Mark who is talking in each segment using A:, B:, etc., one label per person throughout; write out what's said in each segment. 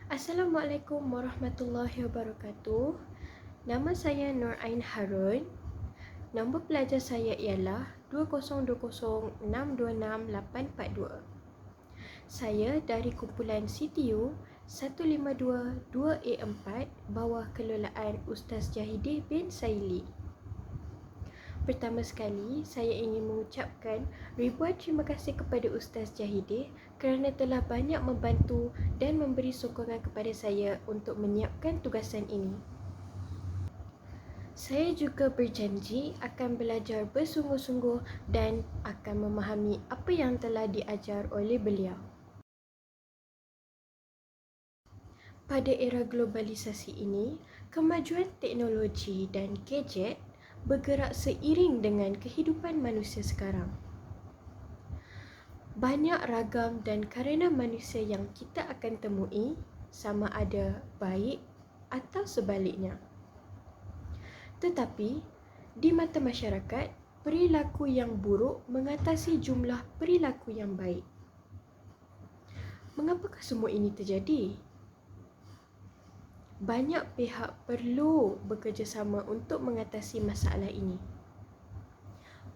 A: Assalamualaikum warahmatullahi wabarakatuh. Nama saya Nur Ain Harun. Nombor pelajar saya ialah 2020626842. Saya dari kumpulan CTU 1522A4 bawah kelolaan Ustaz Jahideh bin Saili. Pertama sekali, saya ingin mengucapkan ribuan terima kasih kepada Ustaz Jahideh kerana telah banyak membantu dan memberi sokongan kepada saya untuk menyiapkan tugasan ini. Saya juga berjanji akan belajar bersungguh-sungguh dan akan memahami apa yang telah diajar oleh beliau. Pada era globalisasi ini, kemajuan teknologi dan gadget bergerak seiring dengan kehidupan manusia sekarang. Banyak ragam dan karena manusia yang kita akan temui sama ada baik atau sebaliknya. Tetapi, di mata masyarakat, perilaku yang buruk mengatasi jumlah perilaku yang baik. Mengapakah semua ini terjadi? Banyak pihak perlu bekerjasama untuk mengatasi masalah ini.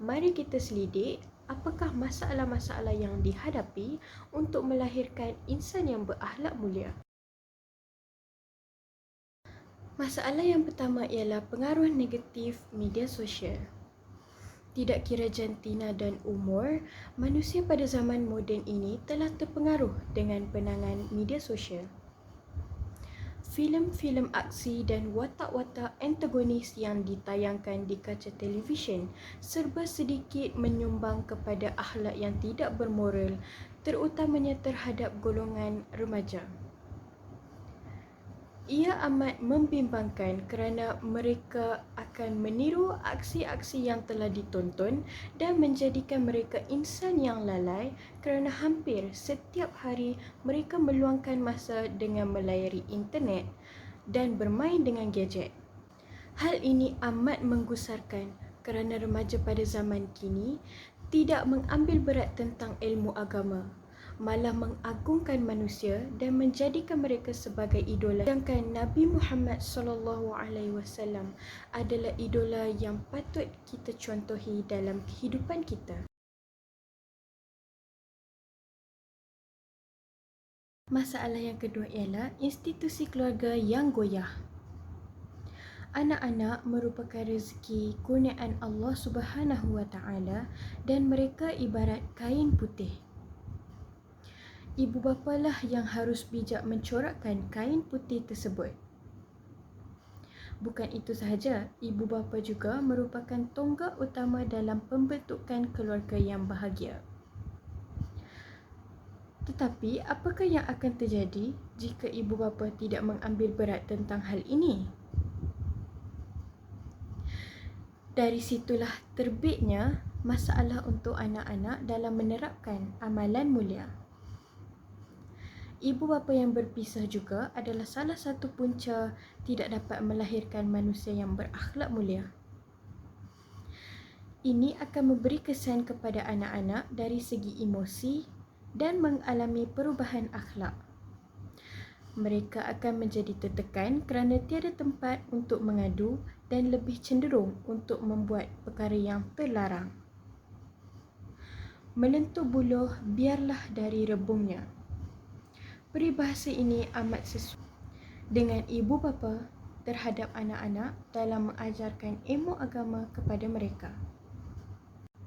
A: Mari kita selidik apakah masalah-masalah yang dihadapi untuk melahirkan insan yang berakhlak mulia. Masalah yang pertama ialah pengaruh negatif media sosial. Tidak kira jantina dan umur, manusia pada zaman moden ini telah terpengaruh dengan penangan media sosial. Filem-filem aksi dan watak-watak antagonis yang ditayangkan di kaca televisyen serba sedikit menyumbang kepada akhlak yang tidak bermoral, terutamanya terhadap golongan remaja. Ia amat membimbangkan kerana mereka akan meniru aksi-aksi yang telah ditonton dan menjadikan mereka insan yang lalai kerana hampir setiap hari mereka meluangkan masa dengan melayari internet dan bermain dengan gadget. Hal ini amat menggusarkan kerana remaja pada zaman kini tidak mengambil berat tentang ilmu agama, malah mengagungkan manusia dan menjadikan mereka sebagai idola. Sedangkan Nabi Muhammad SAW adalah idola yang patut kita contohi dalam kehidupan kita. Masalah yang kedua ialah institusi keluarga yang goyah. Anak-anak merupakan rezeki kurniaan Allah Subhanahu Wa Taala dan mereka ibarat kain putih. Ibu bapalah yang harus bijak mencorakkan kain putih tersebut. Bukan itu sahaja, ibu bapa juga merupakan tonggak utama dalam pembentukan keluarga yang bahagia. Tetapi, apakah yang akan terjadi jika ibu bapa tidak mengambil berat tentang hal ini? Dari situlah terbitnya masalah untuk anak-anak dalam menerapkan amalan mulia. Ibu bapa yang berpisah juga adalah salah satu punca tidak dapat melahirkan manusia yang berakhlak mulia. Ini akan memberi kesan kepada anak-anak dari segi emosi dan mengalami perubahan akhlak. Mereka akan menjadi tertekan kerana tiada tempat untuk mengadu dan lebih cenderung untuk membuat perkara yang terlarang. Melentur buluh biarlah dari rebungnya. Peribahasa ini amat sesuai dengan ibu bapa terhadap anak-anak dalam mengajarkan ilmu agama kepada mereka.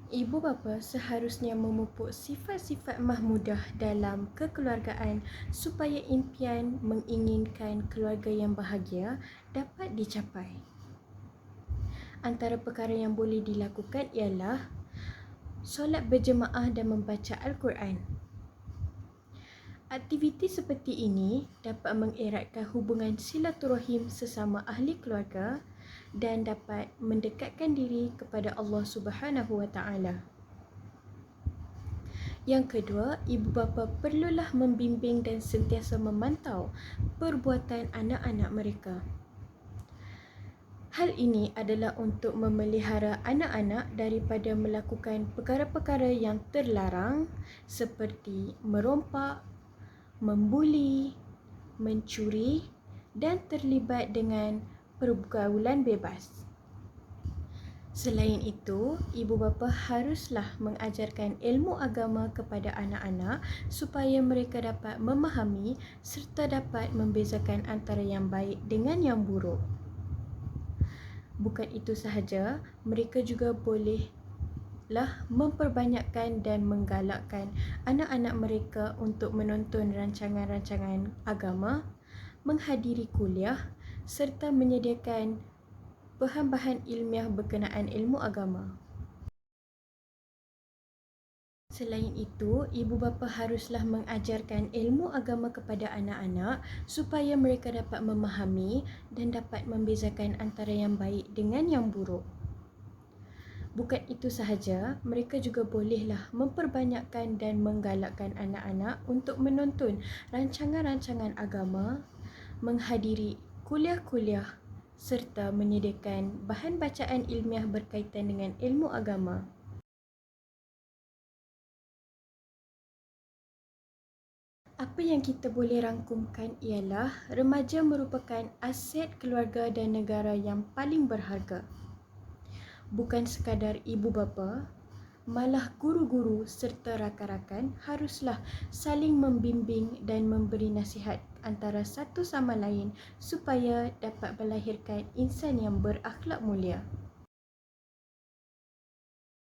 A: Ibu bapa seharusnya memupuk sifat-sifat mahmudah dalam kekeluargaan supaya impian menginginkan keluarga yang bahagia dapat dicapai. Antara perkara yang boleh dilakukan ialah solat berjemaah dan membaca Al-Quran. Aktiviti seperti ini dapat mengeratkan hubungan silaturahim sesama ahli keluarga dan dapat mendekatkan diri kepada Allah Subhanahu Wa Taala. Yang kedua, ibu bapa perlulah membimbing dan sentiasa memantau perbuatan anak-anak mereka. Hal ini adalah untuk memelihara anak-anak daripada melakukan perkara-perkara yang terlarang seperti merompak, membuli, mencuri dan terlibat dengan pergaulan bebas. Selain itu, ibu bapa haruslah mengajarkan ilmu agama kepada anak-anak supaya mereka dapat memahami serta dapat membezakan antara yang baik dengan yang buruk. Bukan itu sahaja, mereka juga bolehlah memperbanyakkan dan menggalakkan anak-anak mereka untuk menonton rancangan-rancangan agama, menghadiri kuliah serta menyediakan bahan-bahan ilmiah berkenaan ilmu agama. Selain itu, ibu bapa haruslah mengajarkan ilmu agama kepada anak-anak supaya mereka dapat memahami dan dapat membezakan antara yang baik dengan yang buruk. Bukan itu sahaja, mereka juga bolehlah memperbanyakkan dan menggalakkan anak-anak untuk menonton rancangan-rancangan agama, menghadiri kuliah-kuliah serta menyediakan bahan bacaan ilmiah berkaitan dengan ilmu agama. Apa yang kita boleh rangkumkan ialah remaja merupakan aset keluarga dan negara yang paling berharga. Bukan sekadar ibu bapa, malah guru-guru serta rakan-rakan haruslah saling membimbing dan memberi nasihat antara satu sama lain supaya dapat melahirkan insan yang berakhlak mulia.